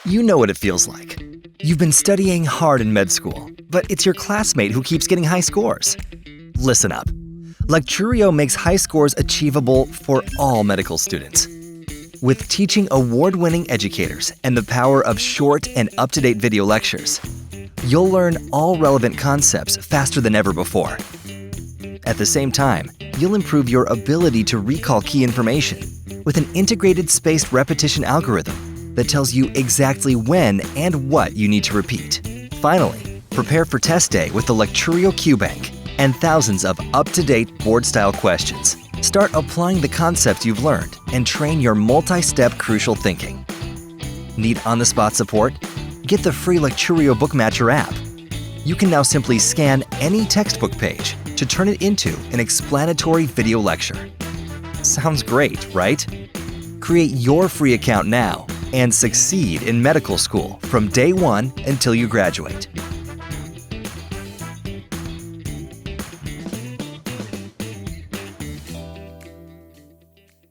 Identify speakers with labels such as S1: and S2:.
S1: You know what it feels like. You've been studying hard in med school, but it's your classmate who keeps getting high scores. Listen up. Lecturio makes high scores achievable for all medical students. With teaching award-winning educators and the power of short and up-to-date video lectures, you'll learn all relevant concepts faster than ever before. At the same time, you'll improve your ability to recall key information with an integrated spaced repetition algorithm that tells you exactly when and what you need to repeat. Finally, prepare for test day with the Lecturio Qbank and thousands of up-to-date board-style questions. Start applying the concepts you've learned and train your multi-step crucial thinking. Need on-the-spot support? Get the free Lecturio Book Matcher app. You can now simply scan any textbook page to turn it into an explanatory video lecture. Sounds great, right? Create your free account now and succeed in medical school from day one until you graduate.